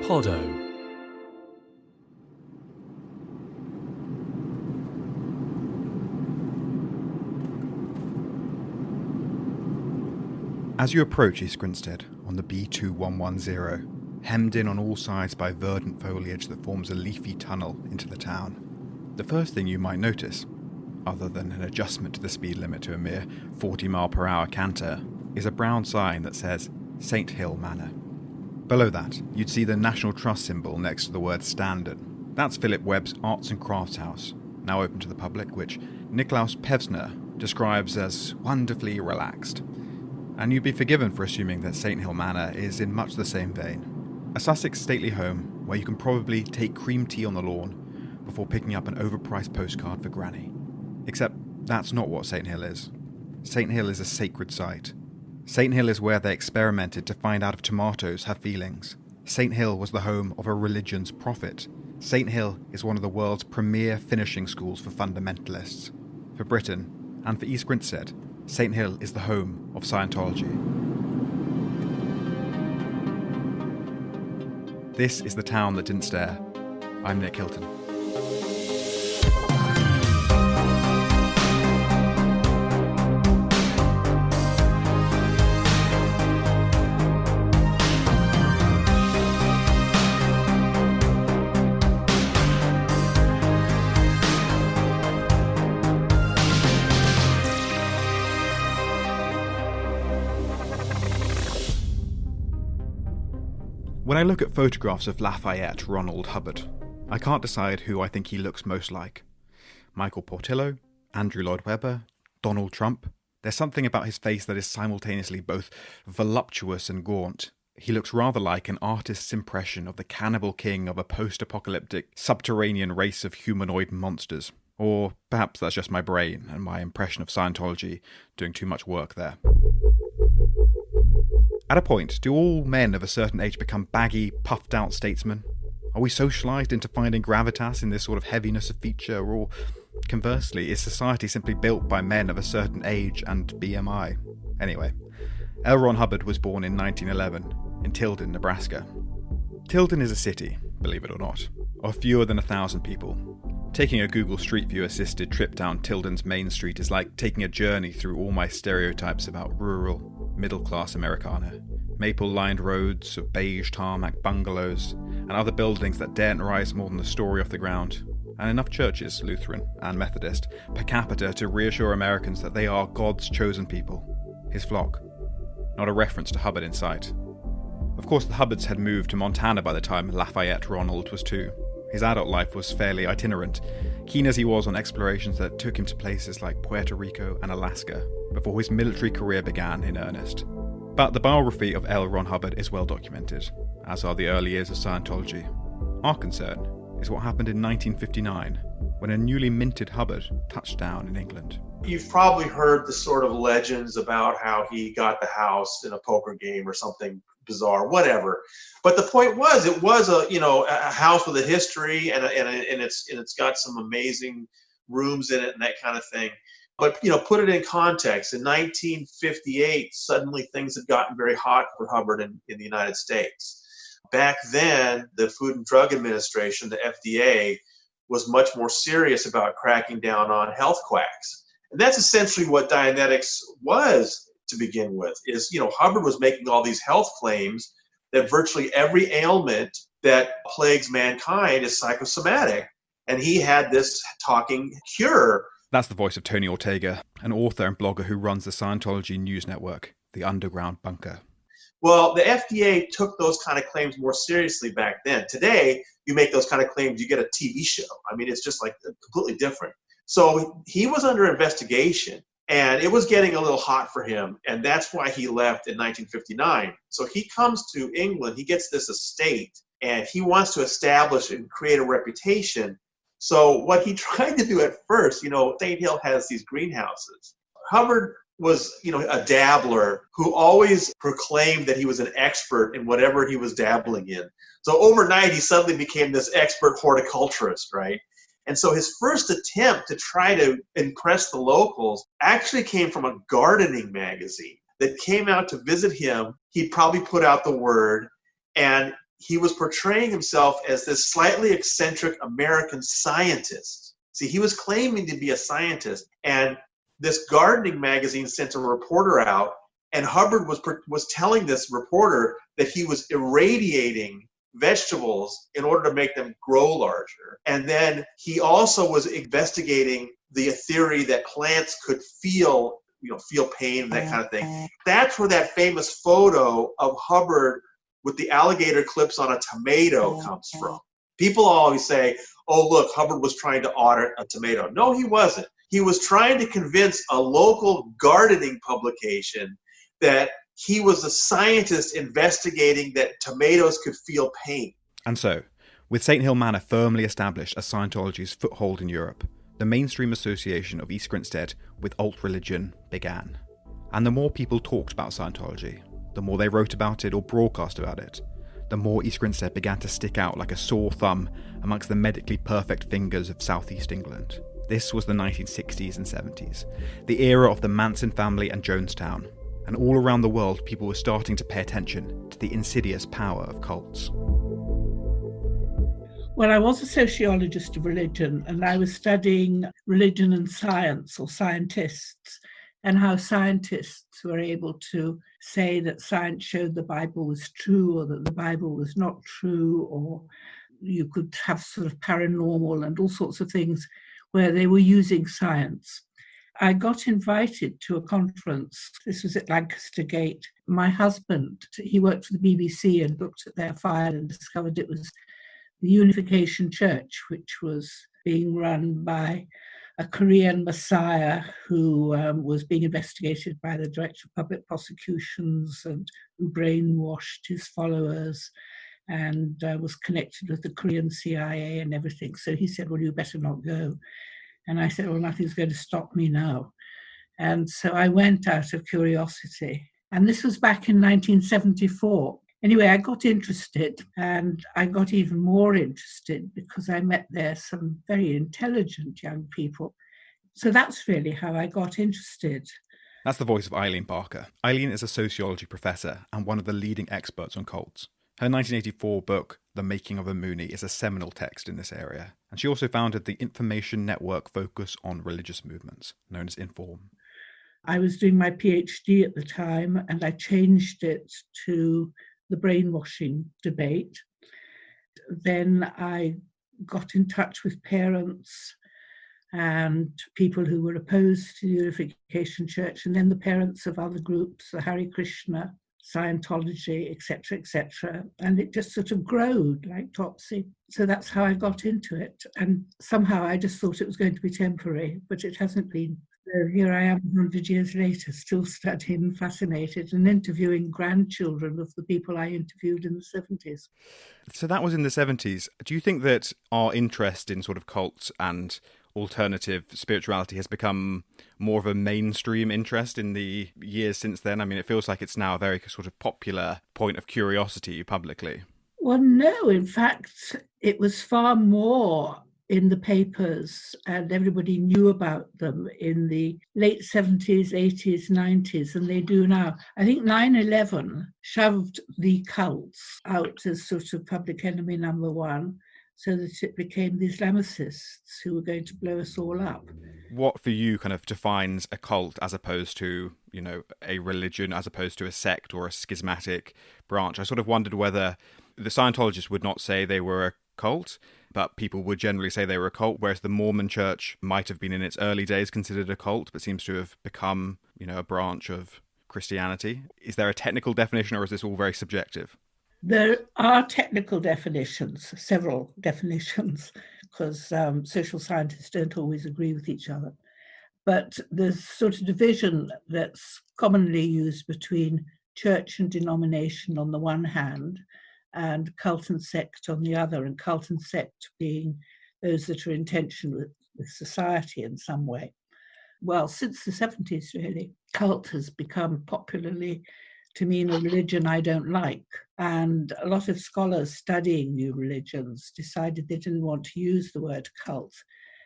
Poddo. As you approach East Grinstead on the B2110, hemmed in on all sides by verdant foliage that forms a leafy tunnel into the town, the first thing you might notice, other than an adjustment to the speed limit to a mere 40-mile-per-hour canter, is a brown sign that says St Hill Manor. Below that, you'd see the National Trust symbol next to the word Standard. That's Philip Webb's Arts and Crafts House, now open to the public, which Niklaus Pevsner describes as wonderfully relaxed. And you'd be forgiven for assuming that St Hill Manor is in much the same vein. A Sussex stately home where you can probably take cream tea on the lawn before picking up an overpriced postcard for Granny. Except that's not what St Hill is. St Hill is a sacred site. St Hill is where they experimented to find out if tomatoes have feelings. St Hill was the home of a religion's prophet. St Hill is one of the world's premier finishing schools for fundamentalists. For Britain, and for East Grinstead, St Hill is the home of Scientology. This is The Town That Didn't Stare. I'm Nick Hilton. When I look at photographs of Lafayette Ronald Hubbard, I can't decide who I think he looks most like. Michael Portillo, Andrew Lloyd Webber, Donald Trump. There's something about his face that is simultaneously both voluptuous and gaunt. He looks rather like an artist's impression of the cannibal king of a post-apocalyptic subterranean race of humanoid monsters. Or perhaps that's just my brain and my impression of Scientology doing too much work there. At a point, do all men of a certain age become baggy, puffed-out statesmen? Are we socialised into finding gravitas in this sort of heaviness of feature, or, conversely, is society simply built by men of a certain age and BMI? Anyway, Elrond Hubbard was born in 1911 in Tilden, Nebraska. Tilden is a city, believe it or not, of fewer than 1,000 people. Taking a Google Street View assisted trip down Tilden's main street is like taking a journey through all my stereotypes about rural, middle-class Americana. Maple-lined roads of beige tarmac bungalows and other buildings that daren't rise more than a story off the ground. And enough churches, Lutheran and Methodist, per capita to reassure Americans that they are God's chosen people, his flock. Not a reference to Hubbard in sight. Of course, the Hubbards had moved to Montana by the time Lafayette Ronald was 2. His adult life was fairly itinerant, keen as he was on explorations that took him to places like Puerto Rico and Alaska, before his military career began in earnest. But the biography of Elrond Hubbard is well documented, as are the early years of Scientology. Our concern is what happened in 1959, when a newly minted Hubbard touched down in England. You've probably heard the sort of legends about how he got the house in a poker game or something bizarre, whatever. But the point was, it was a house with a history, and it's got some amazing rooms in it and that kind of thing. But, put it in context. In 1958, suddenly things had gotten very hot for Hubbard in the United States. Back then, the Food and Drug Administration, the FDA, was much more serious about cracking down on health quacks. And that's essentially what Dianetics was to begin with, is, Hubbard was making all these health claims that virtually every ailment that plagues mankind is psychosomatic. And he had this talking cure. That's the voice of Tony Ortega, an author and blogger who runs the Scientology news network, The Underground Bunker. Well, the FDA took those kind of claims more seriously back then. Today, you make those kind of claims, you get a TV show. I mean, it's just like completely different. So he was under investigation, and it was getting a little hot for him, and that's why he left in 1959. So he comes to England, he gets this estate, and he wants to establish and create a reputation. So what he tried to do at first, St. Hill has these greenhouses. Hubbard was, a dabbler who always proclaimed that he was an expert in whatever he was dabbling in. So overnight, he suddenly became this expert horticulturist, right? And so his first attempt to try to impress the locals actually came from a gardening magazine that came out to visit him. He'd probably put out the word, and he was portraying himself as this slightly eccentric American scientist. See, he was claiming to be a scientist, and this gardening magazine sent a reporter out, and Hubbard was telling this reporter that he was irradiating vegetables in order to make them grow larger. And then he also was investigating the theory that plants could feel pain and that kind of thing. That's where that famous photo of Hubbard with the alligator clips on a tomato comes from. People always say, oh, look, Hubbard was trying to audit a tomato. No, he wasn't. He was trying to convince a local gardening publication that he was a scientist investigating that tomatoes could feel pain. And so, with St. Hill Manor firmly established as Scientology's foothold in Europe, the mainstream association of East Grinstead with alt-religion began. And the more people talked about Scientology, the more they wrote about it or broadcast about it, the more East Grinstead began to stick out like a sore thumb amongst the medically perfect fingers of southeast England. This was the 1960s and 70s, the era of the Manson family and Jonestown, and all around the world people were starting to pay attention to the insidious power of cults. Well, I was a sociologist of religion, and I was studying religion and science, or scientists, and how scientists were able to say that science showed the Bible was true or that the Bible was not true, or you could have sort of paranormal and all sorts of things where they were using science. I got invited to a conference. This was at Lancaster Gate. My husband, he worked for the BBC and looked at their file and discovered it was the Unification Church, which was being run by a Korean messiah who was being investigated by the Director of Public Prosecutions and who brainwashed his followers and was connected with the Korean CIA and everything. So he said, well, you better not go. And I said, well, nothing's going to stop me now. And so I went out of curiosity. And this was back in 1974. Anyway, I got interested, and I got even more interested because I met there some very intelligent young people. So that's really how I got interested. That's the voice of Eileen Barker. Eileen is a sociology professor and one of the leading experts on cults. Her 1984 book, The Making of a Mooney, is a seminal text in this area. And she also founded the information network focus on religious movements, known as Inform. I was doing my PhD at the time, and I changed it to the brainwashing debate. Then I got in touch with parents and people who were opposed to the Unification Church, and then the parents of other groups, the Hare Krishna, Scientology, etc., and it just sort of growed like Topsy. So that's how I got into it, and somehow I just thought it was going to be temporary, but it hasn't been. So here I am 100 years later, still studying, fascinated, and interviewing grandchildren of the people I interviewed in the 70s. So that was in the 70s. Do you think that our interest in sort of cults and alternative spirituality has become more of a mainstream interest in the years since then? I mean, it feels like it's now a very sort of popular point of curiosity publicly. Well, no, in fact, it was far more in the papers and everybody knew about them in the late 70s, 80s, 90s than they do now. I think 9/11 shoved the cults out as sort of public enemy number one, so that it became the Islamicists who were going to blow us all up. What for you kind of defines a cult as opposed to, a religion, as opposed to a sect or a schismatic branch? I sort of wondered whether the Scientologists would not say they were a cult, but people would generally say they were a cult, whereas the Mormon Church might have been in its early days considered a cult, but seems to have become, a branch of Christianity. Is there a technical definition, or is this all very subjective? There are technical definitions, several definitions, because social scientists don't always agree with each other. But there's sort of division that's commonly used between church and denomination on the one hand, and cult and sect on the other, and cult and sect being those that are in tension with society in some way. Well, since the 70s, really, cult has become popularly to mean a religion I don't like. And a lot of scholars studying new religions decided they didn't want to use the word cult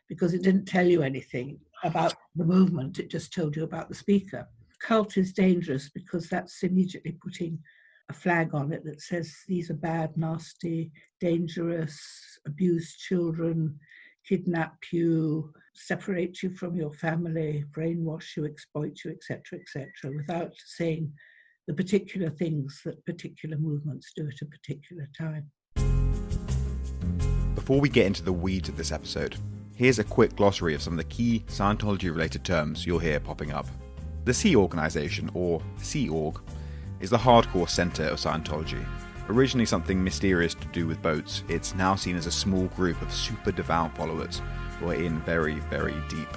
because it didn't tell you anything about the movement, it just told you about the speaker. Cult is dangerous because that's immediately putting a flag on it that says these are bad, nasty, dangerous, abuse children, kidnap you, separate you from your family, brainwash you, exploit you, etc., without saying the particular things that particular movements do at a particular time. Before we get into the weeds of this episode, here's a quick glossary of some of the key Scientology-related terms you'll hear popping up. The Sea Organization, or Sea Org, is the hardcore centre of Scientology. Originally something mysterious to do with boats, it's now seen as a small group of super devout followers who are in very, very deep.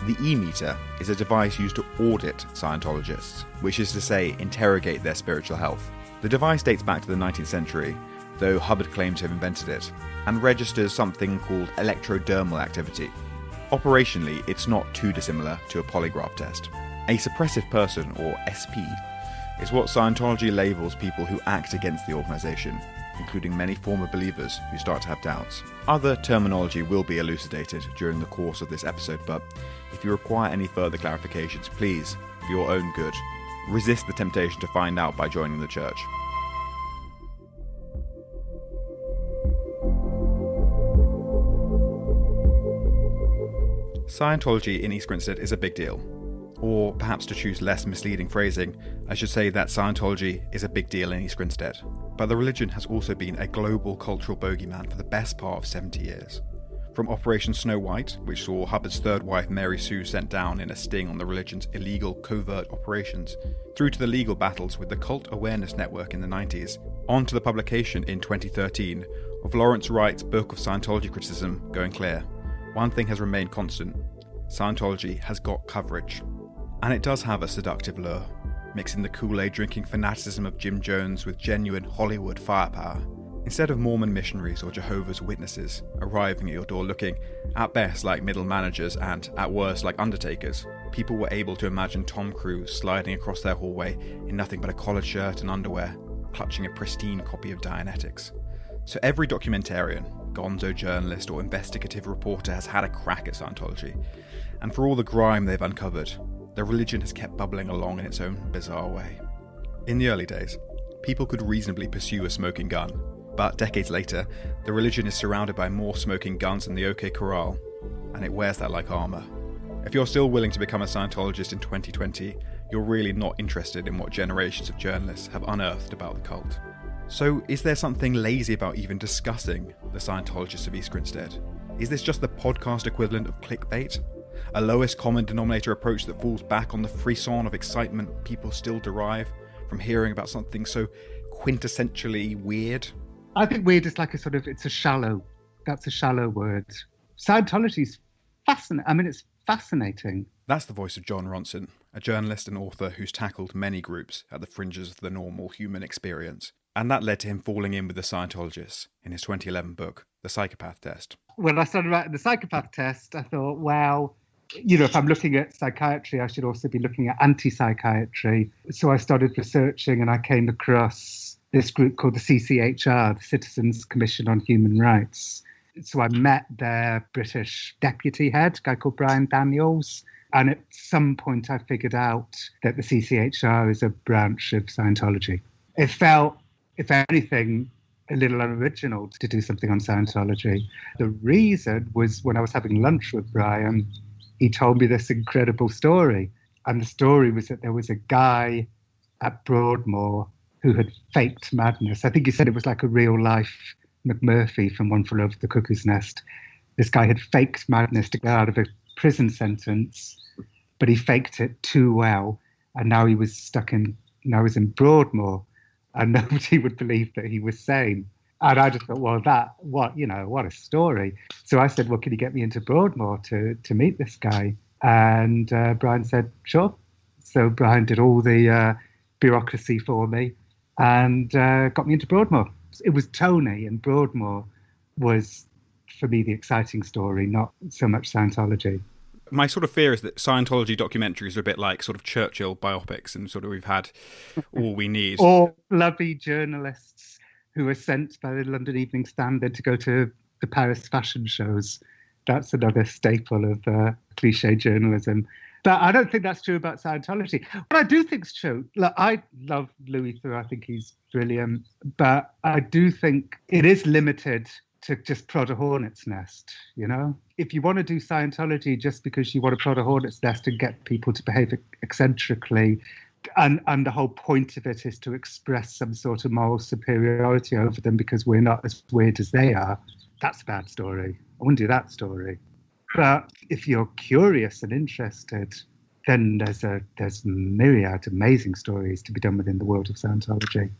The E-meter is a device used to audit Scientologists, which is to say, interrogate their spiritual health. The device dates back to the 19th century, though Hubbard claims to have invented it, and registers something called electrodermal activity. Operationally, it's not too dissimilar to a polygraph test. A suppressive person, or SP, is what Scientology labels people who act against the organisation, including many former believers who start to have doubts. Other terminology will be elucidated during the course of this episode, but if you require any further clarifications, please, for your own good, resist the temptation to find out by joining the church. Scientology in East Grinstead is a big deal. Or perhaps to choose less misleading phrasing, I should say that Scientology is a big deal in East Grinstead. But the religion has also been a global cultural bogeyman for the best part of 70 years. From Operation Snow White, which saw Hubbard's third wife Mary Sue sent down in a sting on the religion's illegal covert operations, through to the legal battles with the Cult Awareness Network in the 90s, on to the publication in 2013 of Lawrence Wright's book of Scientology criticism going clear. One thing has remained constant: Scientology has got coverage. And it does have a seductive lure, mixing the Kool-Aid drinking fanaticism of Jim Jones with genuine Hollywood firepower. Instead of Mormon missionaries or Jehovah's Witnesses arriving at your door looking, at best, like middle managers and, at worst, like undertakers, people were able to imagine Tom Cruise sliding across their hallway in nothing but a collared shirt and underwear, clutching a pristine copy of Dianetics. So every documentarian, gonzo journalist or investigative reporter has had a crack at Scientology, and for all the grime they've uncovered, the religion has kept bubbling along in its own bizarre way. In the early days, people could reasonably pursue a smoking gun, but decades later, the religion is surrounded by more smoking guns than the OK Corral, and it wears that like armour. If you're still willing to become a Scientologist in 2020, you're really not interested in what generations of journalists have unearthed about the cult. So is there something lazy about even discussing the Scientologists of East Grinstead? Is this just the podcast equivalent of clickbait? A lowest common denominator approach that falls back on the frisson of excitement people still derive from hearing about something so quintessentially weird? I think weird is like that's a shallow word. Scientology's fascinating. I mean, it's fascinating. That's the voice of Jon Ronson, a journalist and author who's tackled many groups at the fringes of the normal human experience. And that led to him falling in with the Scientologists in his 2011 book, The Psychopath Test. When I started writing The Psychopath Test, I thought, well, if I'm looking at psychiatry, I should also be looking at anti-psychiatry. So I started researching and I came across this group called the CCHR, the Citizens Commission on Human Rights. So I met their British deputy head, a guy called Brian Daniels. And at some point I figured out that the CCHR is a branch of Scientology. It felt, if anything, a little unoriginal to do something on Scientology. The reason was when I was having lunch with Brian, he told me this incredible story. And the story was that there was a guy at Broadmoor who had faked madness. I think he said it was like a real life McMurphy from One Flew Over the Cuckoo's Nest. This guy had faked madness to get out of a prison sentence, but he faked it too well. And now he was in Broadmoor, and nobody would believe that he was sane. And I just thought, well, what a story. So I said, well, can you get me into Broadmoor to meet this guy? And Brian said, sure. So Brian did all the bureaucracy for me and got me into Broadmoor. It was Tony, and Broadmoor was, for me, the exciting story, not so much Scientology. My sort of fear is that Scientology documentaries are a bit like sort of Churchill biopics, and sort of we've had all we need. Or lovely journalists who are sent by the London Evening Standard to go to the Paris fashion shows. That's another staple of cliche journalism. But I don't think that's true about Scientology. What I do think is true, look, I love Louis Theroux. I think he's brilliant. But I do think it is limited to just prod a hornet's nest, you know? If you want to do Scientology just because you want to prod a hornet's nest and get people to behave eccentrically, and the whole point of it is to express some sort of moral superiority over them because we're not as weird as they are, that's a bad story. I wouldn't do that story. But if you're curious and interested, then there's myriad amazing stories to be done within the world of Scientology.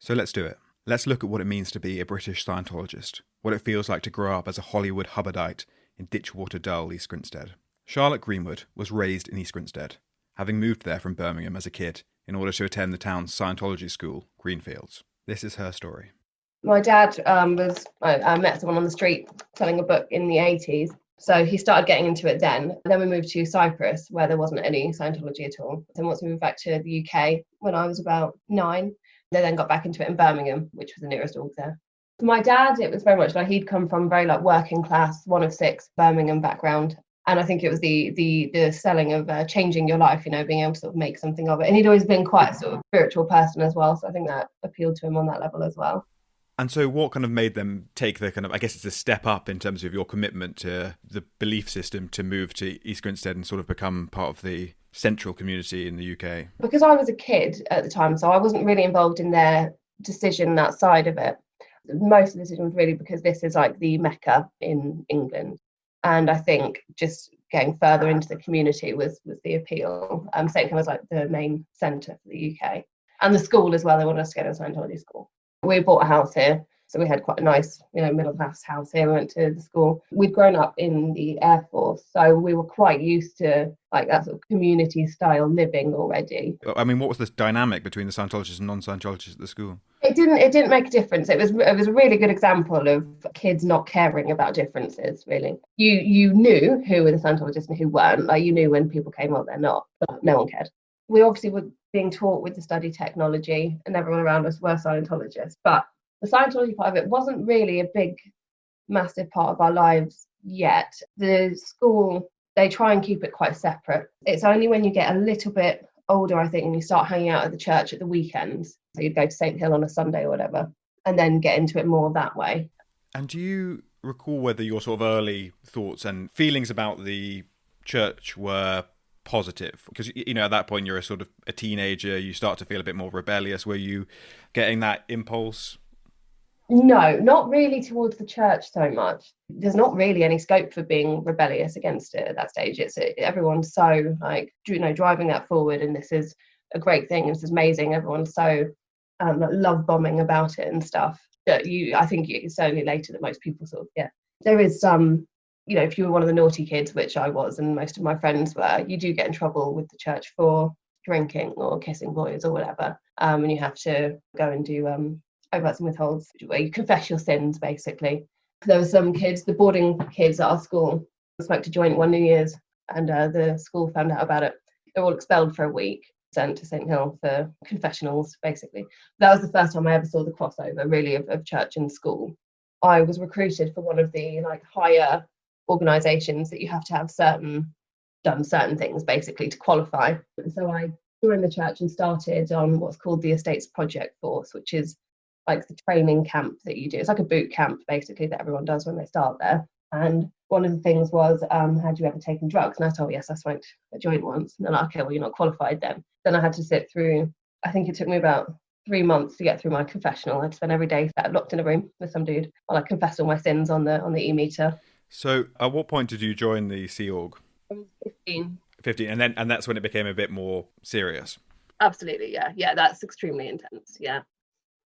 So let's do it. Let's look at what it means to be a British Scientologist, what it feels like to grow up as a Hollywood Hubbardite in Ditchwater Dull, East Grinstead. Charlotte Greenwood was raised in East Grinstead, having moved there from Birmingham as a kid in order to attend the town's Scientology school, Greenfields. This is her story. My dad I met someone on the street selling a book in the 80s. So he started getting into it then. Then we moved to Cyprus, where there wasn't any Scientology at all. Then once we moved back to the UK, when I was about 9, they then got back into it in Birmingham, which was the nearest org there. For my dad, it was very much like he'd come from very like working class, one of 6 Birmingham background. And I think it was the selling of changing your life, you know, being able to sort of make something of it. And he'd always been quite a sort of spiritual person as well. So I think that appealed to him on that level as well. And so what kind of made them take the kind of, I guess it's a step up in terms of your commitment to the belief system to move to East Grinstead and sort of become part of the central community in the UK? Because I was a kid at the time, so I wasn't really involved in their decision, that side of it. Most of the decision was really because this is like the Mecca in England. And I think just getting further into the community was the appeal. St. Ken was like the main centre for the UK. And the school as well, they wanted us to go to a Scientology school. We bought a house here, so we had quite a nice, you know, middle-class house here. We went to the school. We'd grown up in the Air Force, so we were quite used to like that sort of community-style living already. I mean, what was the dynamic between the Scientologists and non-Scientologists at the school? It didn't make a difference. It was a really good example of kids not caring about differences, really. You knew who were the Scientologists and who weren't. Like, you knew when people came on, they're not, but no one cared. We obviously were being taught with the study technology and everyone around us were Scientologists, but the Scientology part of it wasn't really a big, massive part of our lives yet. The school, they try and keep it quite separate. It's only when you get a little bit older, I think, and you start hanging out at the church at the weekends, so you'd go to St. Hill on a Sunday or whatever, and then get into it more that way. And do you recall whether your sort of early thoughts and feelings about the church were positive? Because, you know, at that point you're a sort of a teenager, you start to feel a bit more rebellious. Were you getting that impulse? No, not really towards the church so much. There's not really any scope for being rebellious against it at that stage. Everyone's so like, you know, driving that forward, and this is a great thing, this is amazing. Everyone's so love bombing about it and stuff that I think it's only later that most people sort of, yeah, there is some, you know, if you were one of the naughty kids, which I was, and most of my friends were, you do get in trouble with the church for drinking or kissing boys or whatever. And you have to go and do overlaps and withholds, where you confess your sins, basically. There were some kids, the boarding kids at our school, smoked a joint one New Year's, and the school found out about it. They were all expelled for a week, sent to St. Hill for confessionals, basically. That was the first time I ever saw the crossover, really, of church and school. I was recruited for one of the like higher organisations that you have to have done certain things basically to qualify. So I joined the church and started on what's called the Estates Project Force, which is like the training camp that you do. It's like a boot camp basically that everyone does when they start there. And one of the things was, had you ever taken drugs? And I told, yes, I smoked a joint once. And they're like, okay, well, you're not qualified then. Then I had to sit through, I think it took me about 3 months to get through my confessional. I'd spend every day locked in a room with some dude while I confessed all my sins on the e-meter. So at what point did you join the Sea Org? I was 15. 15, and that's when it became a bit more serious. Absolutely, yeah. Yeah, that's extremely intense, yeah.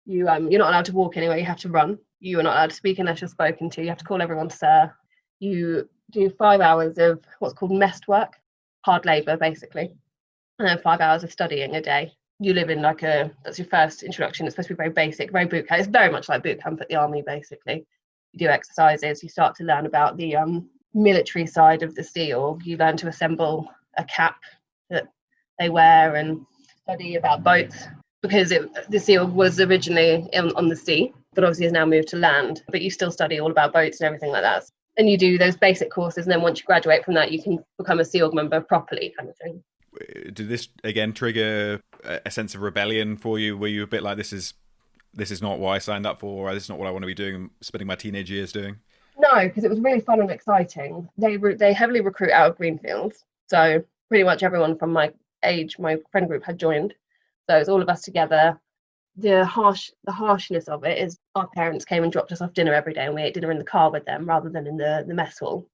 You're not allowed to walk anywhere, you have to run. You are not allowed to speak unless you're spoken to. You have to call everyone sir. You do 5 hours of what's called messed work, hard labour basically, and then 5 hours of studying a day. You live in that's your first introduction. It's supposed to be very basic, very boot camp. It's very much like boot camp at the army basically. You do exercises, you start to learn about the military side of the Sea Org. You learn to assemble a cap that they wear and study about boats. Because the Sea Org was originally on the sea, but obviously has now moved to land. But you still study all about boats and everything like that. and you do those basic courses, and then once you graduate from that, you can become a SEAL member properly, kind of thing. Did this again trigger a sense of rebellion for you? Were you a bit like, this is not what I signed up for, or this is not what I want to be doing, spending my teenage years doing? No, because it was really fun and exciting. They heavily recruit out of Greenfield, so pretty much everyone from my age, my friend group, had joined. So it's all of us together. The harshness of it is our parents came and dropped us off dinner every day, and we ate dinner in the car with them rather than in the mess hall.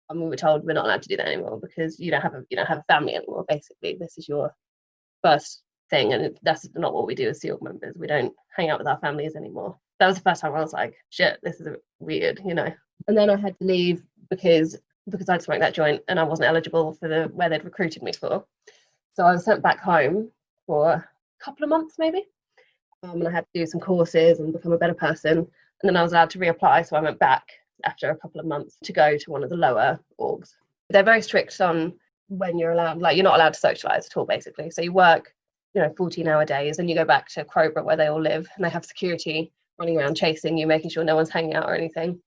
And we were told we're not allowed to do that anymore because you don't have a family anymore. Basically, this is your first thing, and that's not what we do as SEAL members. We don't hang out with our families anymore. That was the first time I was like, shit, this is weird, you know. And then I had to leave because I'd smoked that joint and I wasn't eligible for where they'd recruited me for. So I was sent back home for a couple of months maybe. And I had to do some courses and become a better person. And then I was allowed to reapply. So I went back after a couple of months to go to one of the lower orgs. They're very strict on when you're allowed, like you're not allowed to socialise at all, basically. So you work, 14-hour days, and you go back to Crowborough where they all live, and they have security running around chasing you, making sure no one's hanging out or anything.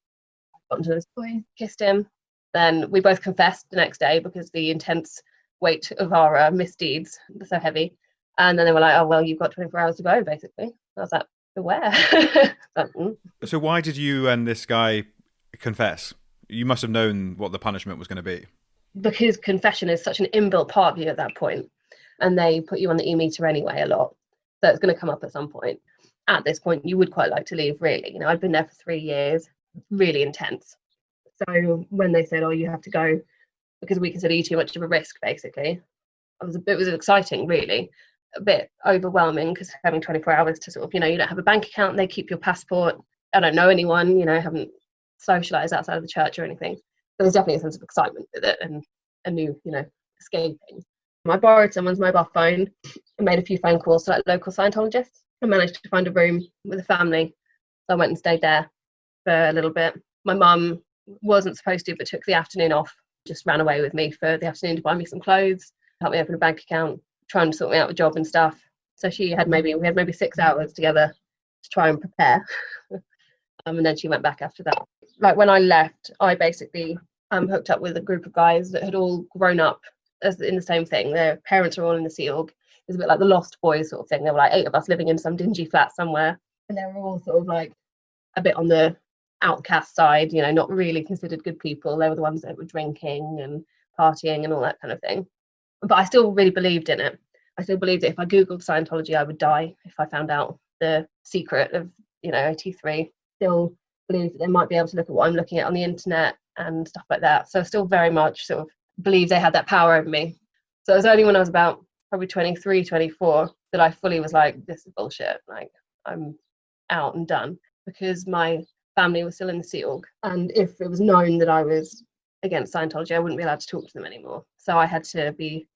Got into this boy, kissed him. Then we both confessed the next day because the intense weight of our misdeeds was so heavy. And then they were like, oh, well, you've got 24 hours to go, basically. I was like, where? So why did you and this guy confess? You must have known what the punishment was going to be. Because confession is such an inbuilt part of you at that point. And they put you on the e-meter anyway a lot. So it's going to come up at some point. At this point, you would quite like to leave, really. I'd been there for 3 years, really intense. So when they said, oh, you have to go because we consider you too much of a risk, basically, it was exciting, really. A bit overwhelming because having 24 hours to sort of, you don't have a bank account, they keep your passport. I don't know anyone, haven't socialised outside of the church or anything. There was definitely a sense of excitement with it and a new, escaping. I borrowed someone's mobile phone and made a few phone calls to local Scientologists. I managed to find a room with a family. So I went and stayed there for a little bit. My mum wasn't supposed to, but took the afternoon off, just ran away with me for the afternoon to buy me some clothes, help me open a bank account, trying to sort me out with a job and stuff. So we had maybe 6 hours together to try and prepare. And then she went back after that. Like when I left, I basically hooked up with a group of guys that had all grown up in the same thing. Their parents were all in the Sea Org. It was a bit like the Lost Boys sort of thing. There were like 8 of us living in some dingy flat somewhere. And they were all sort of like a bit on the outcast side, not really considered good people. They were the ones that were drinking and partying and all that kind of thing. But I still really believed in it. I still believed that if I Googled Scientology, I would die if I found out the secret of, AT3. Still believe that they might be able to look at what I'm looking at on the internet and stuff like that. So I still very much sort of believe they had that power over me. So it was only when I was about probably 23, 24 that I fully was like, this is bullshit. Like, I'm out and done, because my family was still in the Sea Org. And if it was known that I was against Scientology, I wouldn't be allowed to talk to them anymore. So I had to be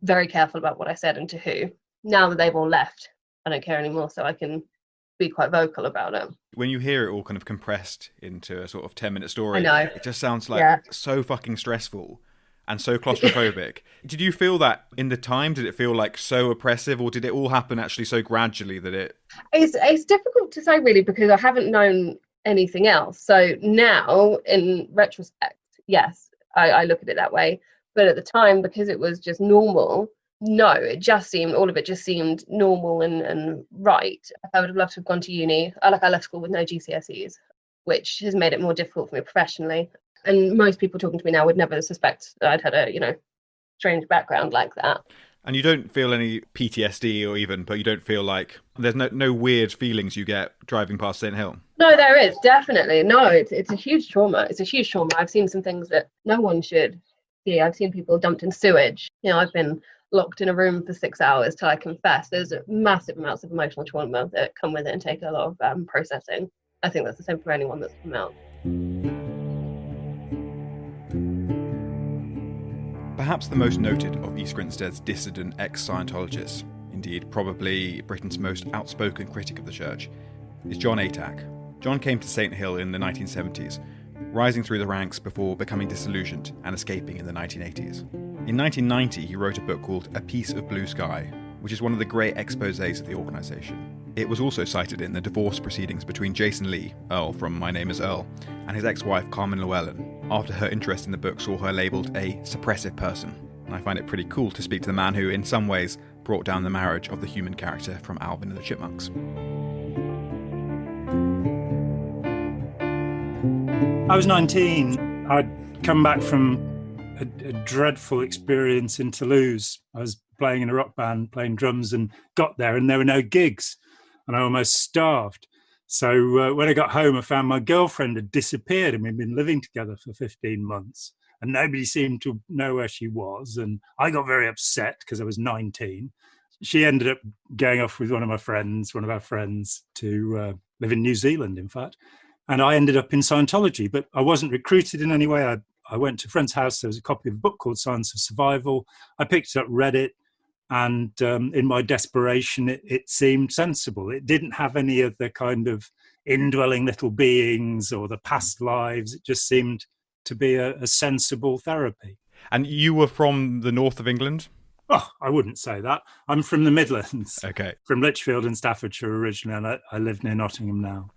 very careful about what I said and to who. Now that they've all left, I don't care anymore, so I can be quite vocal about it. When you hear it all kind of compressed into a sort of 10-minute story, I know. It just sounds like so fucking stressful and so claustrophobic. Did you feel that in the time? Did it feel like so oppressive, or did it all happen actually so gradually that it... It's difficult to say, really, because I haven't known anything else. So now, in retrospect, yes, I look at it that way. But at the time, because it was just normal, no, all of it just seemed normal and right. I would have loved to have gone to uni. I left school with no GCSEs, which has made it more difficult for me professionally. And most people talking to me now would never suspect that I'd had a, strange background like that. And you don't feel any PTSD but you don't feel like there's no weird feelings you get driving past St. Hill? No, there is, definitely. No, it's a huge trauma. It's a huge trauma. I've seen some things that no one should see. I've seen people dumped in sewage. I've been locked in a room for 6 hours till I confess. There's massive amounts of emotional trauma that come with it and take a lot of processing. I think that's the same for anyone that's come out. Perhaps the most noted of East Grinstead's dissident ex-Scientologists, indeed probably Britain's most outspoken critic of the church, is Jon Atack. Jon came to St. Hill in the 1970s, rising through the ranks before becoming disillusioned and escaping in the 1980s. In 1990, he wrote a book called A Piece of Blue Sky, which is one of the great exposés of the organisation. It was also cited in the divorce proceedings between Jason Lee, Earl from My Name is Earl, and his ex-wife Carmen Llewellyn, after her interest in the book saw her labelled a suppressive person. And I find it pretty cool to speak to the man who, in some ways, brought down the marriage of the human character from Alvin and the Chipmunks. I was 19. I'd come back from a dreadful experience in Toulouse. I was playing in a rock band, playing drums, and got there and there were no gigs. And I almost starved. So when I got home, I found my girlfriend had disappeared and we'd been living together for 15 months. And nobody seemed to know where she was. And I got very upset because I was 19. She ended up going off with one of our friends, to live in New Zealand, in fact. And I ended up in Scientology, but I wasn't recruited in any way. I went to a friend's house. There was a copy of a book called Science of Survival. I picked it up, read it, and in my desperation, it seemed sensible. It didn't have any of the kind of indwelling little beings or the past lives. It just seemed to be a sensible therapy. And you were from the north of England? Oh, I wouldn't say that. I'm from the Midlands. Okay. From Lichfield in Staffordshire originally, and I live near Nottingham now.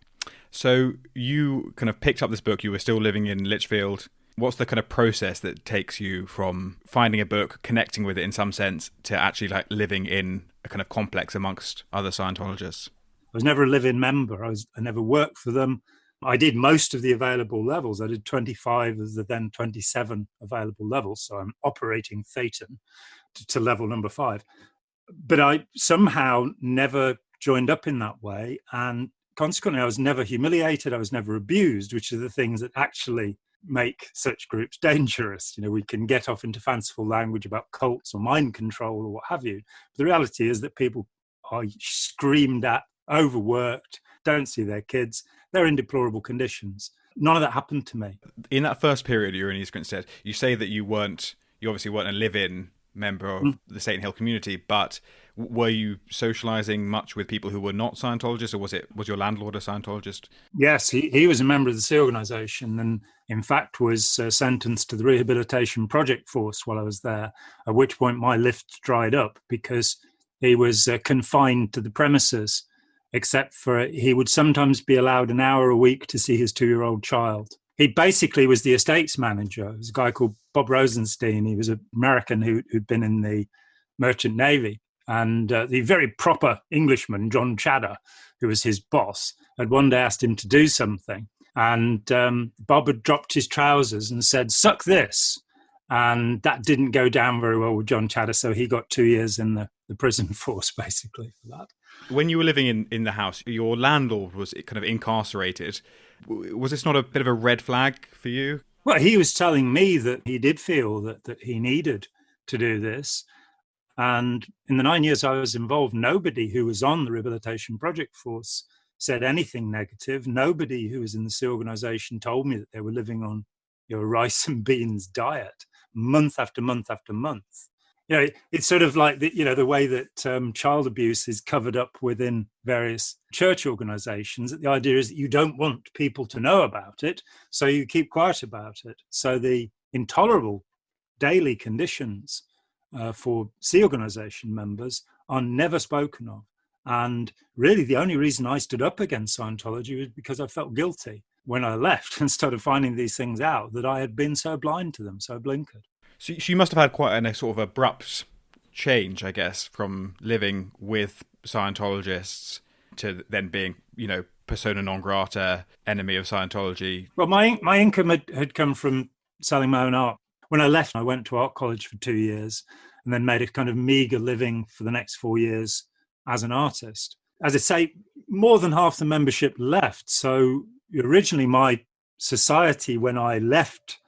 So you kind of picked up this book, you were still living in Lichfield. What's the kind of process that takes you from finding a book, connecting with it in some sense, to actually like living in a kind of complex amongst other Scientologists? I was never a live-in member. I never worked for them. I did most of the available levels. I did 25 of the then 27 available levels. So I'm operating Thetan to level number 5. But I somehow never joined up in that way. And consequently, I was never humiliated. I was never abused, which are the things that actually make such groups dangerous. You know, we can get off into fanciful language about cults or mind control or what have you. But the reality is that people are screamed at, overworked, don't see their kids. They're in deplorable conditions. None of that happened to me. In that first period you were in East Grinstead, you say that you obviously weren't a live-in member of the Satan Hill community, but were you socialising much with people who were not Scientologists, or was your landlord a Scientologist? Yes, he was a member of the Sea Organisation, and in fact was sentenced to the Rehabilitation Project Force while I was there, at which point my lift dried up because he was confined to the premises, except for he would sometimes be allowed an hour a week to see his 2-year-old child. He basically was the estates manager. There was a guy called Bob Rosenstein. He was an American who'd been in the Merchant Navy. And the very proper Englishman, John Chatter, who was his boss, had one day asked him to do something. And Bob had dropped his trousers and said, "Suck this." And that didn't go down very well with John Chatter. So he got 2 years in the prison force, basically, for that. When you were living in the house, your landlord was kind of incarcerated. Was this not a bit of a red flag for you? Well, he was telling me that he did feel that he needed to do this. And in the 9 years I was involved, nobody who was on the Rehabilitation Project Force said anything negative. Nobody who was in the Sea Organisation told me that they were living on rice and beans diet month after month after month. It's sort of like the way that child abuse is covered up within various church organisations. The idea is that you don't want people to know about it, so you keep quiet about it. So the intolerable daily conditions for Sea Organisation members are never spoken of. And really the only reason I stood up against Scientology was because I felt guilty when I left and started finding these things out, that I had been so blind to them, so blinkered. So you must have had quite a sort of abrupt change, I guess, from living with Scientologists to then being, persona non grata, enemy of Scientology. Well, my income had come from selling my own art. When I left, I went to art college for 2 years and then made a kind of meagre living for the next 4 years as an artist. As I say, more than half the membership left. So originally my society, when I left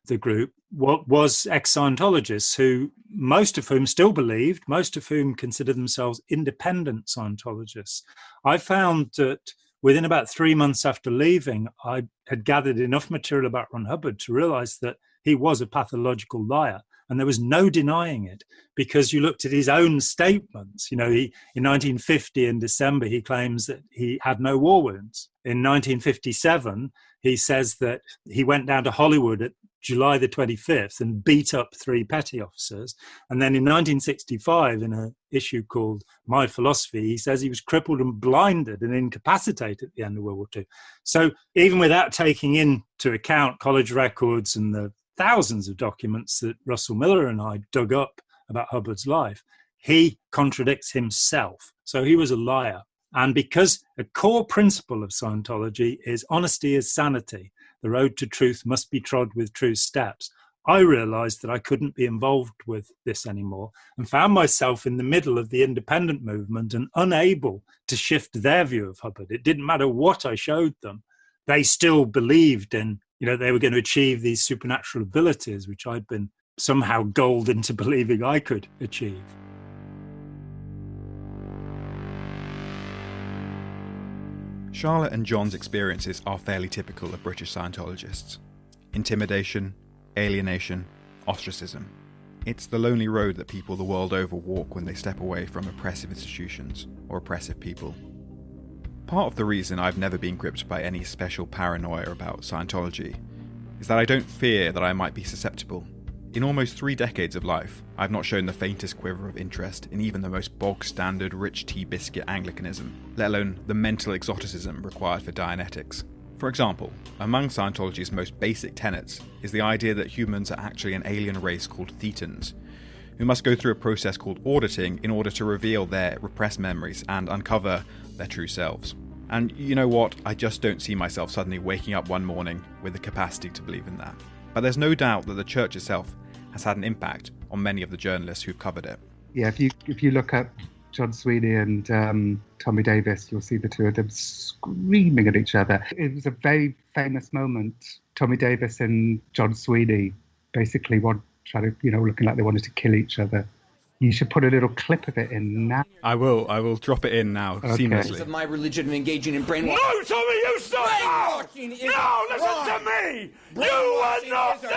the group, was ex-Scientologists, who most of whom still believed, most of whom considered themselves independent Scientologists. I found that within about 3 months after leaving, I had gathered enough material about Elrond Hubbard to realize that he was a pathological liar. And there was no denying it, because you looked at his own statements. In 1950, in December, he claims that he had no war wounds. In 1957, he says that he went down to Hollywood at July the 25th and beat up 3 petty officers. And then in 1965, in an issue called My Philosophy, he says he was crippled and blinded and incapacitated at the end of World War II. So even without taking into account college records and the thousands of documents that Russell Miller and I dug up about Hubbard's life, he contradicts himself. So he was a liar. And because a core principle of Scientology is honesty is sanity, the road to truth must be trod with true steps, I realized that I couldn't be involved with this anymore and found myself in the middle of the independent movement and unable to shift their view of Hubbard. It didn't matter what I showed them. They still believed in, they were going to achieve these supernatural abilities, which I'd been somehow gulled into believing I could achieve. Charlotte and Jon's experiences are fairly typical of British Scientologists. Intimidation, alienation, ostracism. It's the lonely road that people the world over walk when they step away from oppressive institutions or oppressive people. Part of the reason I've never been gripped by any special paranoia about Scientology is that I don't fear that I might be susceptible. In almost 3 decades of life, I've not shown the faintest quiver of interest in even the most bog-standard rich tea biscuit Anglicanism, let alone the mental exoticism required for Dianetics. For example, among Scientology's most basic tenets is the idea that humans are actually an alien race called Thetans, who must go through a process called auditing in order to reveal their repressed memories and uncover their true selves. And you know what? I just don't see myself suddenly waking up one morning with the capacity to believe in that. But there's no doubt that the church itself has had an impact on many of the journalists who've covered it. Yeah, if you look at John Sweeney and Tommy Davis, you'll see the two of them screaming at each other. It was a very famous moment. Tommy Davis and John Sweeney basically looking like they wanted to kill each other. You should put a little clip of it in now. I will drop it in now, seamlessly. Of my religion of engaging in brainwashing. No, Tommy, you stop now! No, listen to me! You were not there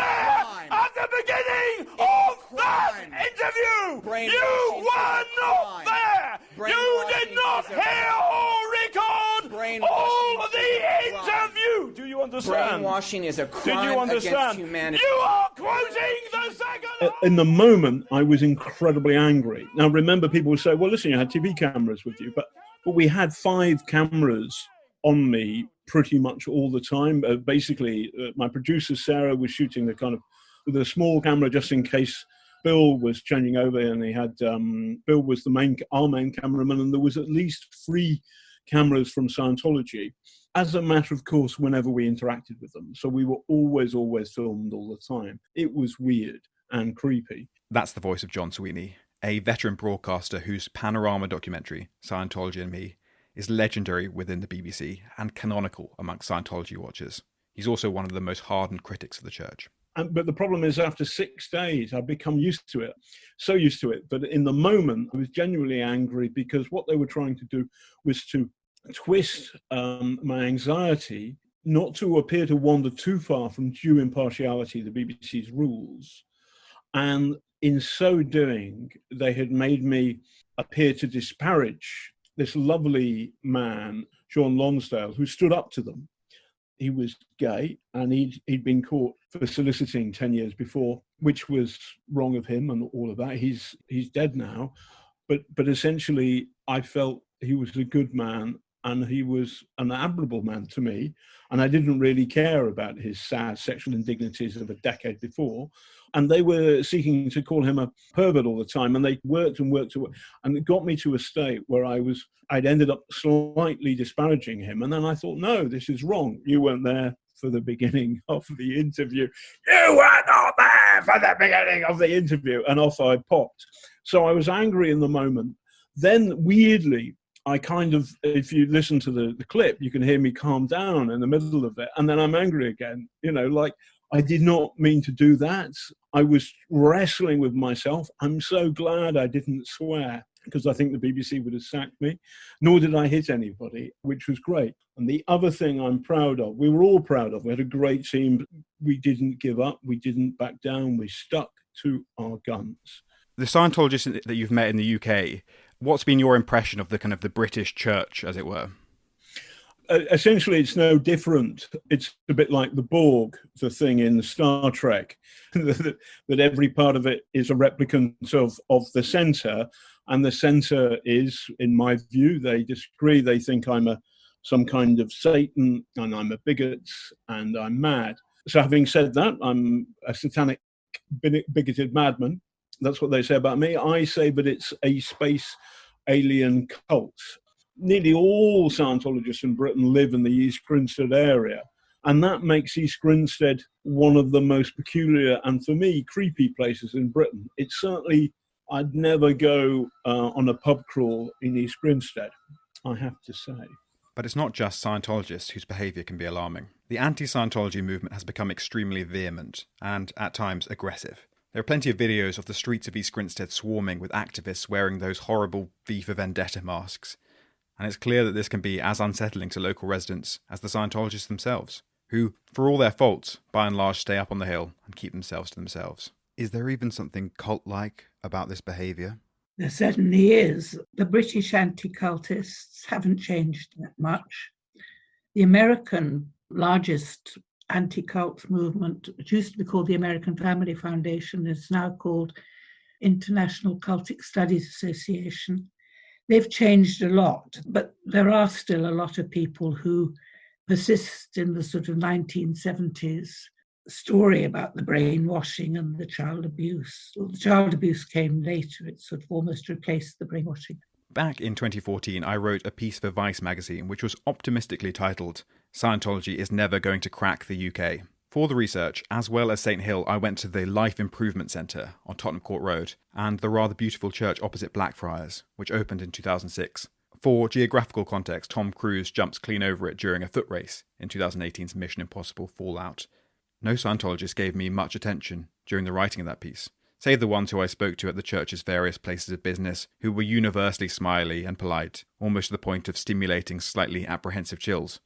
at the beginning of that interview! You were not there! You did not hear or record all of the interview! Do you understand? Brainwashing is a crime against humanity. You are quoting the second... In the moment, I was incredibly angry. Now, remember, people would say, well, listen, you had TV cameras with you, but we had 5 cameras on me pretty much all the time. Basically, my producer, Sarah, was shooting with a small camera just in case Bill was changing over, and he had, Bill was our main cameraman, and there was at least 3 cameras from Scientology, as a matter of course, whenever we interacted with them. So we were always filmed all the time. It was weird and creepy. That's the voice of Jon Sweeney, a veteran broadcaster whose panorama documentary, Scientology and Me, is legendary within the BBC and canonical amongst Scientology watchers. He's also one of the most hardened critics of the church. But the problem is, after 6 days, I've become used to it, so used to it. But in the moment, I was genuinely angry because what they were trying to do was to twist my anxiety, not to appear to wander too far from due impartiality, the BBC's rules. And in so doing, they had made me appear to disparage this lovely man, Jon Lonsdale, who stood up to them. He was gay, and he'd been caught for soliciting 10 years before, which was wrong of him and all of that. He's dead now. But essentially, I felt he was a good man, and he was an admirable man to me. And I didn't really care about his sad sexual indignities of a decade before. And they were seeking to call him a pervert all the time. And they worked and it got me to a state where I'd ended up slightly disparaging him. And then I thought, no, this is wrong. You weren't there for the beginning of the interview. You were not there for the beginning of the interview. And off I popped. So I was angry in the moment. Then weirdly, I if you listen to the clip, you can hear me calm down in the middle of it. And then I'm angry again, I did not mean to do that. I was wrestling with myself. I'm so glad I didn't swear, because I think the BBC would have sacked me. Nor did I hit anybody, which was great. And the other thing I'm proud of, we were all proud of, we had a great team. We didn't give up. We didn't back down. We stuck to our guns. The Scientologists that you've met in the UK, what's been your impression of the British church, as it were? essentially, it's no different. It's a bit like the Borg, the thing in Star Trek, that every part of it is a replicant of the center. And the center is, in my view, they disagree. They think I'm some kind of Satan, and I'm a bigot, and I'm mad. So having said that, I'm a satanic, bigoted madman. That's what they say about me. I say that it's a space alien cult. Nearly all Scientologists in Britain live in the East Grinstead area, and that makes East Grinstead one of the most peculiar and, for me, creepy places in Britain. It's certainly, I'd never go on a pub crawl in East Grinstead, I have to say. But it's not just Scientologists whose behaviour can be alarming. The anti-Scientology movement has become extremely vehement and, at times, aggressive. There are plenty of videos of the streets of East Grinstead swarming with activists wearing those horrible V for Vendetta masks. And it's clear that this can be as unsettling to local residents as the Scientologists themselves, who, for all their faults, by and large stay up on the hill and keep themselves to themselves. Is there even something cult-like about this behaviour? There certainly is. The British anti-cultists haven't changed that much. The American largest anti-cult movement, which used to be called the American Family Foundation, is now called International Cultic Studies Association. They've changed a lot, but there are still a lot of people who persist in the sort of 1970s story about the brainwashing and the child abuse. Well, the child abuse came later. It sort of almost replaced the brainwashing. Back in 2014, I wrote a piece for Vice magazine which was optimistically titled, "Scientology is never going to crack the UK." For the research, as well as St Hill, I went to the Life Improvement Centre on Tottenham Court Road and the rather beautiful church opposite Blackfriars, which opened in 2006. For geographical context, Tom Cruise jumps clean over it during a foot race in 2018's Mission Impossible Fallout. No Scientologist gave me much attention during the writing of that piece, save the ones who I spoke to at the church's various places of business, who were universally smiley and polite, almost to the point of stimulating slightly apprehensive chills.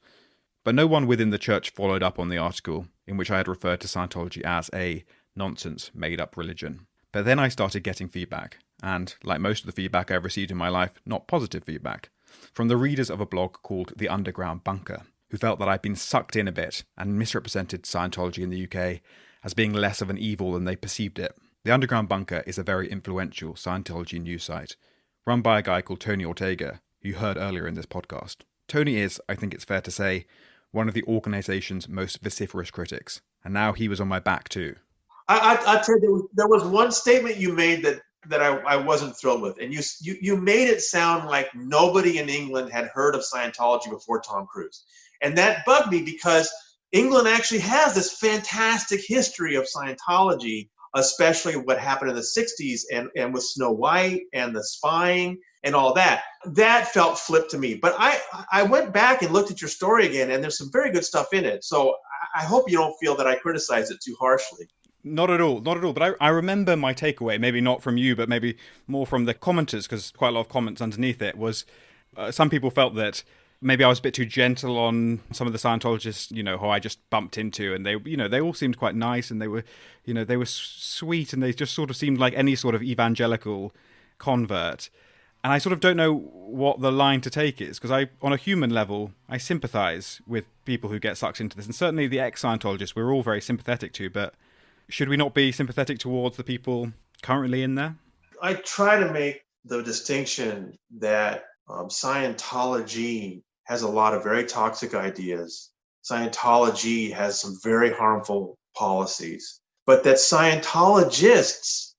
But no one within the church followed up on the article in which I had referred to Scientology as a nonsense, made-up religion. But then I started getting feedback, and, like most of the feedback I've received in my life, not positive feedback, from the readers of a blog called The Underground Bunker, who felt that I'd been sucked in a bit and misrepresented Scientology in the UK as being less of an evil than they perceived it. The Underground Bunker is a very influential Scientology news site, run by a guy called Tony Ortega, who you heard earlier in this podcast. Tony is, I think it's fair to say, one of the organisation's most vociferous critics, and now he was on my back too. I tell you, there was one statement you made that I wasn't thrilled with, and you made it sound like nobody in England had heard of Scientology before Tom Cruise, and that bugged me because England actually has this fantastic history of Scientology, especially what happened in the 60s and with Snow White and the spying and all that. That felt flipped to me. But I went back and looked at your story again, and there's some very good stuff in it. So I hope you don't feel that I criticize it too harshly. Not at all. But I remember my takeaway, maybe not from you, but maybe more from the commenters, because quite a lot of comments underneath it was some people felt that maybe I was a bit too gentle on some of the Scientologists, who I just bumped into, and they all seemed quite nice, and they were sweet, and they just sort of seemed like any sort of evangelical convert. And I sort of don't know what the line to take is, because on a human level, I sympathise with people who get sucked into this, and certainly the ex-Scientologists we're all very sympathetic to, but should we not be sympathetic towards the people currently in there? I try to make the distinction that Scientology has a lot of very toxic ideas. Scientology has some very harmful policies, but that Scientologists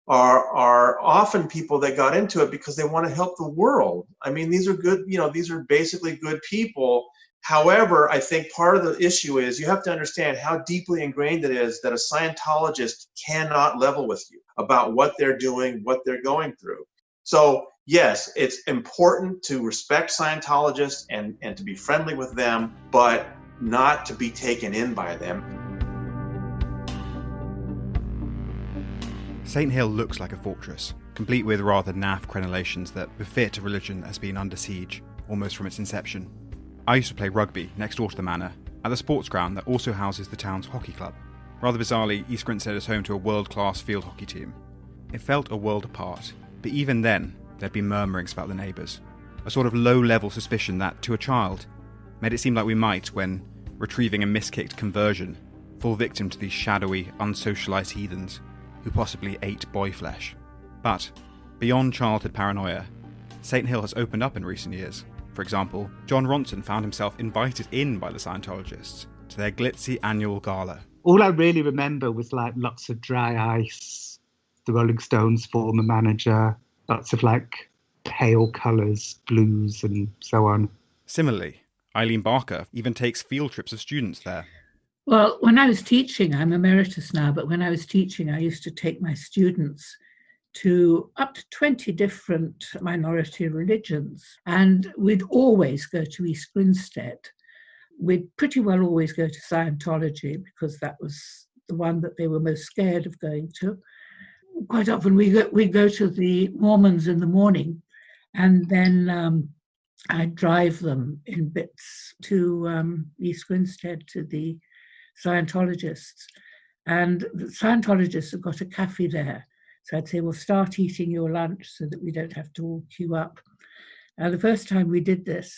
are often people that got into it because they want to help the world. I mean, these are good, these are basically good people. However, I think part of the issue is you have to understand how deeply ingrained it is that a Scientologist cannot level with you about what they're doing, what they're going through. So yes, it's important to respect Scientologists and to be friendly with them, but not to be taken in by them. St Hill looks like a fortress, complete with rather naff crenellations that befit a religion that has been under siege almost from its inception. I used to play rugby next door to the manor, at the sports ground that also houses the town's hockey club. Rather bizarrely, East Grinstead is home to a world-class field hockey team. It felt a world apart, but even then, there'd be murmurings about the neighbours. A sort of low-level suspicion that, to a child, made it seem like we might, when retrieving a miskicked conversion, fall victim to these shadowy, unsocialised heathens who possibly ate boy flesh. But, beyond childhood paranoia, St Hill has opened up in recent years. For example, Jon Ronson found himself invited in by the Scientologists to their glitzy annual gala. All I really remember was like lots of dry ice, the Rolling Stones former manager, lots of like pale colours, blues and so on. Similarly, Eileen Barker even takes field trips of students there. Well, when I was teaching, I'm emeritus now, but when I was teaching, I used to take my students to up to 20 different minority religions. And we'd always go to East Grinstead. We'd pretty well always go to Scientology because that was the one that they were most scared of going to. Quite often we go to the Mormons in the morning, and then I'd drive them in bits to East Grinstead, to the Scientologists. And the Scientologists have got a cafe there. So I'd say, well, start eating your lunch so that we don't have to all queue up. The first time we did this,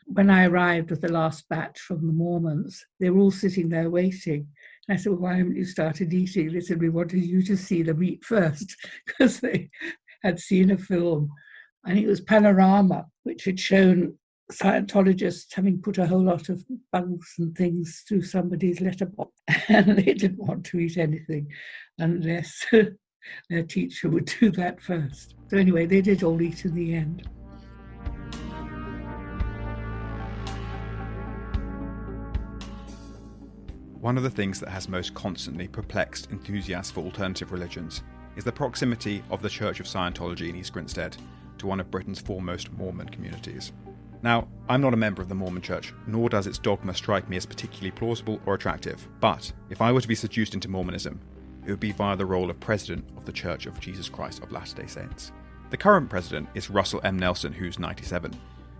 when I arrived with the last batch from the Mormons, they were all sitting there waiting. And I said, well, why haven't you started eating? They said, we wanted you to see them eat first, because they had seen a film. I think it was Panorama, which had shown Scientologists having put a whole lot of bugs and things through somebody's letterbox. And they didn't want to eat anything unless their teacher would do that first. So anyway, they did all eat in the end. One of the things that has most constantly perplexed enthusiasts for alternative religions is the proximity of the Church of Scientology in East Grinstead to one of Britain's foremost Mormon communities. Now, I'm not a member of the Mormon Church, nor does its dogma strike me as particularly plausible or attractive, but if I were to be seduced into Mormonism, it would be via the role of president of the Church of Jesus Christ of Latter-day Saints. The current president is Russell M. Nelson, who's 97.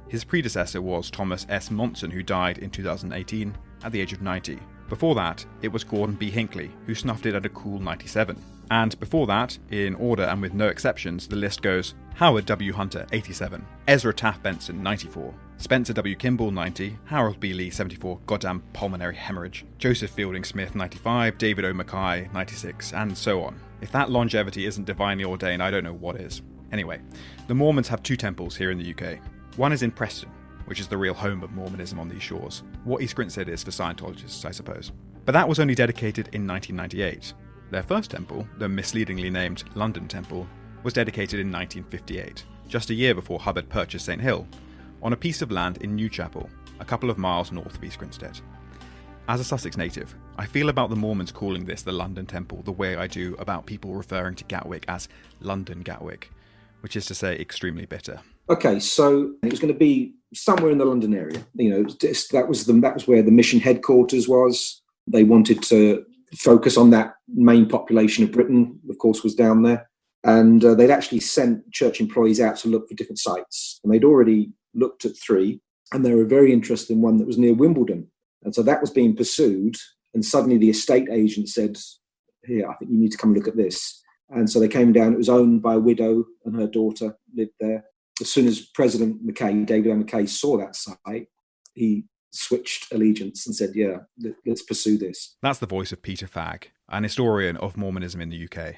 His predecessor was Thomas S. Monson, who died in 2018 at the age of 90. Before that, it was Gordon B. Hinckley, who snuffed it at a cool 97. And before that, in order and with no exceptions, the list goes Howard W. Hunter, 87, Ezra Taft Benson, 94, Spencer W. Kimball, 90, Harold B. Lee, 74, goddamn pulmonary hemorrhage, Joseph Fielding Smith, 95, David O. Mackay, 96, and so on. If that longevity isn't divinely ordained, I don't know what is. Anyway, the Mormons have two temples here in the UK. One is in Preston, which is the real home of Mormonism on these shores. What East Grinstead is for Scientologists, I suppose. But that was only dedicated in 1998. Their first temple, the misleadingly named London Temple, was dedicated in 1958, just a year before Hubbard purchased St Hill, on a piece of land in Newchapel, a couple of miles north of East Grinstead. As a Sussex native, I feel about the Mormons calling this the London Temple the way I do about people referring to Gatwick as London Gatwick, which is to say extremely bitter. Okay, so it was going to be somewhere in the London area. You know, that was where the mission headquarters was. They wanted to focus on that main population of Britain, of course, was down there. And they'd actually sent church employees out to look for different sites. And they'd already looked at 3, and they were very interested in one that was near Wimbledon. And so that was being pursued. And suddenly the estate agent said, here, I think you need to come look at this. And so they came down. It was owned by a widow, and her daughter lived there. As soon as President Mackay, David O. Mackay, saw that site, he switched allegiance and said, yeah, let's pursue this. That's the voice of Peter Fagg, an historian of Mormonism in the UK.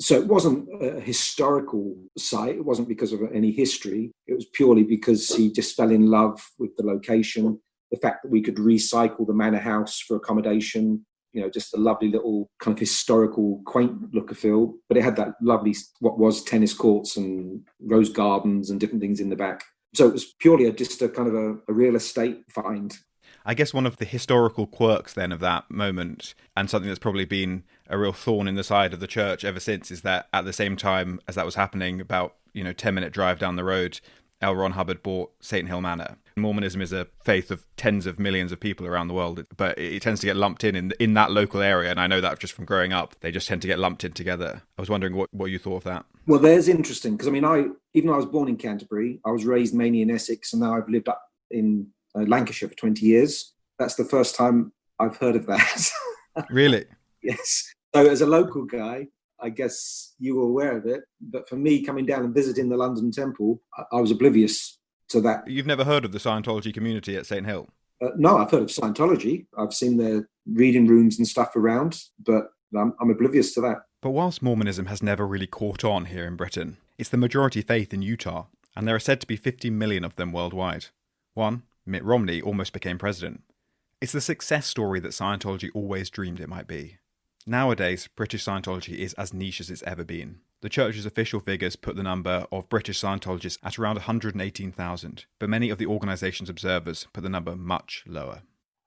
So it wasn't a historical site. It wasn't because of any history. It was purely because he just fell in love with the location, the fact that we could recycle the manor house for accommodation, you know, just a lovely little kind of historical, quaint look and feel. But it had that lovely, what was tennis courts and rose gardens and different things in the back. So it was purely just a kind of a real estate find. I guess one of the historical quirks then of that moment, and something that's probably been a real thorn in the side of the church ever since, is that at the same time as that was happening, about 10-minute drive down the road, Elrond Hubbard bought St Hill Manor. Mormonism is a faith of tens of millions of people around the world, but it tends to get lumped in that local area, and I know that just from growing up. They just tend to get lumped in together. I was wondering what you thought of that. Well, there's interesting, because even though I was born in Canterbury, I was raised mainly in Essex, and now I've lived up in Lancashire for 20 years. That's the first time I've heard of that. Really? Yes. So as a local guy, I guess you were aware of it. But for me, coming down and visiting the London Temple, I was oblivious to that. You've never heard of the Scientology community at St Hill? No, I've heard of Scientology. I've seen their reading rooms and stuff around, but I'm oblivious to that. But whilst Mormonism has never really caught on here in Britain, it's the majority faith in Utah, and there are said to be 50 million of them worldwide. One, Mitt Romney, almost became president. It's the success story that Scientology always dreamed it might be. Nowadays, British Scientology is as niche as it's ever been. The church's official figures put the number of British Scientologists at around 118,000, but many of the organisation's observers put the number much lower.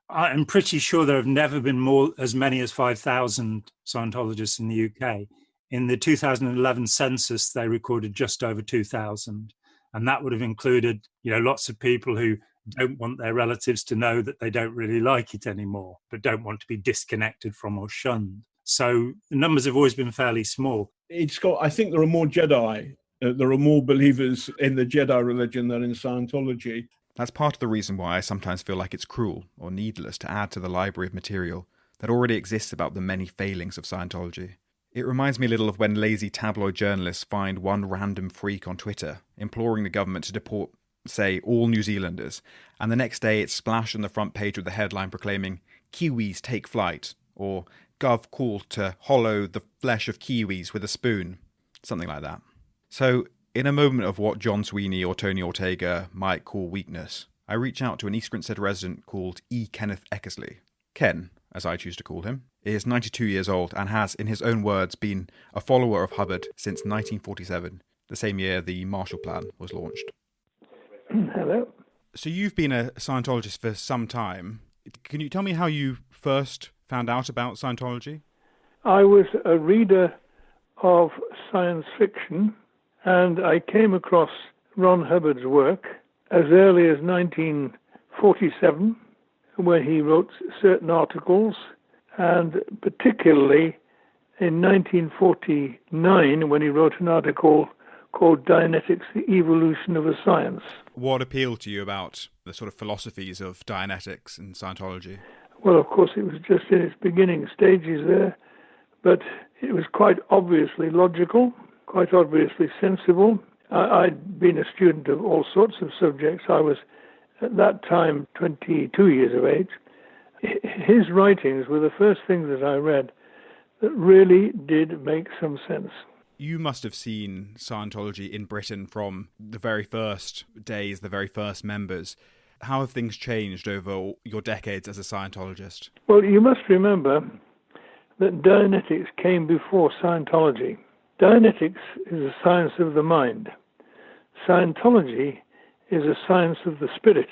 I'm pretty sure there have never been as many as 5,000 Scientologists in the UK. In the 2011 census, they recorded just over 2,000. And that would have included, lots of people who don't want their relatives to know that they don't really like it anymore, but don't want to be disconnected from or shunned. So the numbers have always been fairly small. I think there are more Jedi. There are more believers in the Jedi religion than in Scientology. That's part of the reason why I sometimes feel like it's cruel or needless to add to the library of material that already exists about the many failings of Scientology. It reminds me a little of when lazy tabloid journalists find one random freak on Twitter imploring the government to deport, say, all New Zealanders, and the next day it's splashed on the front page with the headline proclaiming, "Kiwis take flight," or "Gov called to hollow the flesh of Kiwis with a spoon," something like that. So, in a moment of what John Sweeney or Tony Ortega might call weakness, I reach out to an East Grinstead resident called E. Kenneth Eckersley. Ken, as I choose to call him, is 92 years old and has, in his own words, been a follower of Hubbard since 1947, the same year the Marshall Plan was launched. Hello. So you've been a Scientologist for some time. Can you tell me how you first found out about Scientology? I was a reader of science fiction, and I came across Ron Hubbard's work as early as 1947, when he wrote certain articles, and particularly in 1949, when he wrote an article called Dianetics, the Evolution of a Science. What appealed to you about the sort of philosophies of Dianetics and Scientology? Well, of course, it was just in its beginning stages there, but it was quite obviously logical, quite obviously sensible. I'd been a student of all sorts of subjects. I was, at that time, 22 years of age. His writings were the first things that I read that really did make some sense. You must have seen Scientology in Britain from the very first days, the very first members. How have things changed over your decades as a Scientologist? Well, you must remember that Dianetics came before Scientology. Dianetics is a science of the mind. Scientology is a science of the spirit.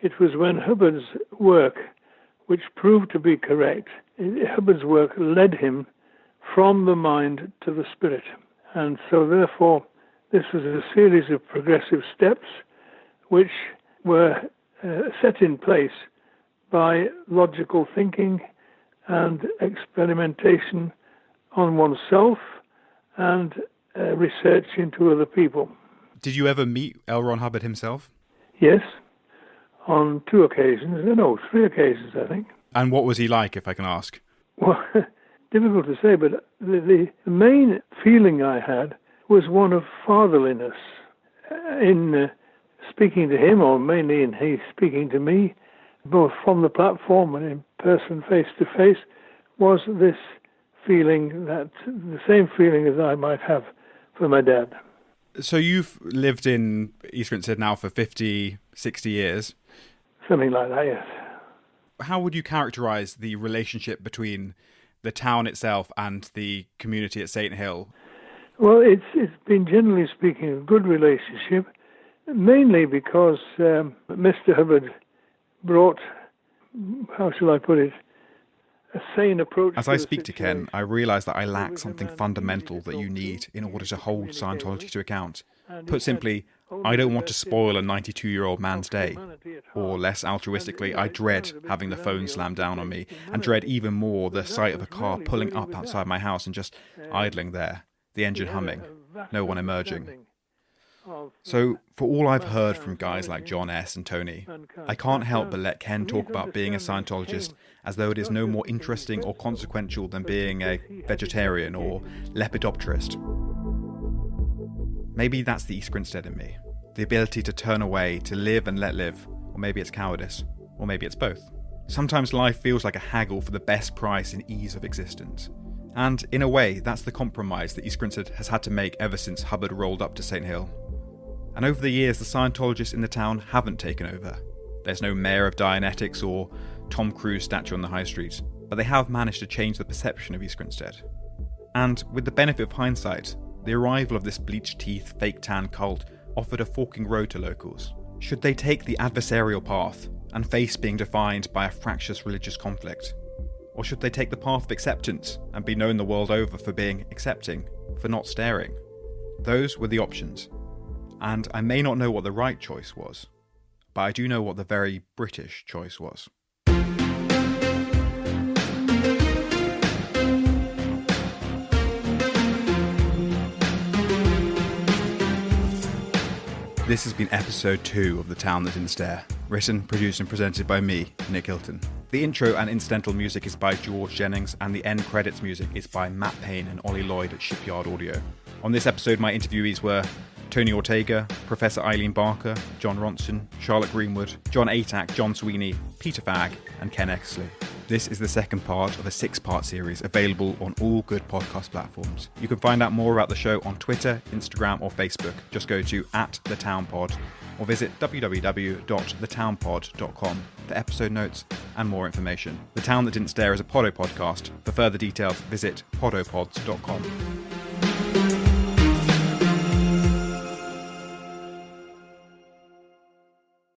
It was when Hubbard's work, which proved to be correct, Hubbard's work led him from the mind to the spirit. And so therefore, this was a series of progressive steps which were set in place by logical thinking and experimentation on oneself and research into other people. Did you ever meet Elrond Hubbard himself? Yes, on 3 occasions, I think. And what was he like, if I can ask? Well, difficult to say, but the main feeling I had was one of fatherliness. In speaking to him, or mainly in he speaking to me, both from the platform and in person, face to face, was this feeling, that the same feeling as I might have for my dad. So you've lived in East Grinstead now for 50, 60 years? Something like that, yes. How would you characterise the relationship between the town itself and the community at St. Hill? Well, it's been, generally speaking, a good relationship, mainly because Mr. Hubbard brought, how shall I put it, a sane approach. As I speak to Ken, I realise that I lack something fundamental that you need in order to hold Scientology to account. Put simply, I don't want to spoil a 92-year-old man's day. Or less altruistically, I dread having the phone slammed down on me, and dread even more the sight of a car pulling up outside my house and just idling there, the engine humming, no one emerging. So, for all I've heard from guys like John S. and Tony, I can't help but let Ken talk about being a Scientologist as though it is no more interesting or consequential than being a vegetarian or lepidopterist. Maybe that's the East Grinstead in me. The ability to turn away, to live and let live. Or maybe it's cowardice. Or maybe it's both. Sometimes life feels like a haggle for the best price in ease of existence. And in a way, that's the compromise that East Grinstead has had to make ever since Hubbard rolled up to St Hill. And over the years, the Scientologists in the town haven't taken over. There's no mayor of Dianetics or Tom Cruise statue on the high street, but they have managed to change the perception of East Grinstead. And with the benefit of hindsight, the arrival of this bleached-teeth, fake-tan cult offered a forking road to locals. Should they take the adversarial path and face being defined by a fractious religious conflict? Or should they take the path of acceptance and be known the world over for being accepting, for not staring? Those were the options. And I may not know what the right choice was, but I do know what the very British choice was. This has been episode 2 of The Town That Didn't Stare, written, produced and presented by me, Nick Hilton. The intro and incidental music is by George Jennings, and the end credits music is by Matt Payne and Ollie Lloyd at Shipyard Audio. On this episode, my interviewees were Tony Ortega, Professor Eileen Barker, Jon Ronson, Charlotte Greenwood, Jon Atack, John Sweeney, Peter Fagg and Ken Eckersley. This is the second part of a 6-part series available on all good podcast platforms. You can find out more about the show on Twitter, Instagram or Facebook. Just go to @thetownpod or visit www.thetownpod.com for episode notes and more information. The Town That Didn't Stare is a Podo podcast. For further details, visit podopods.com.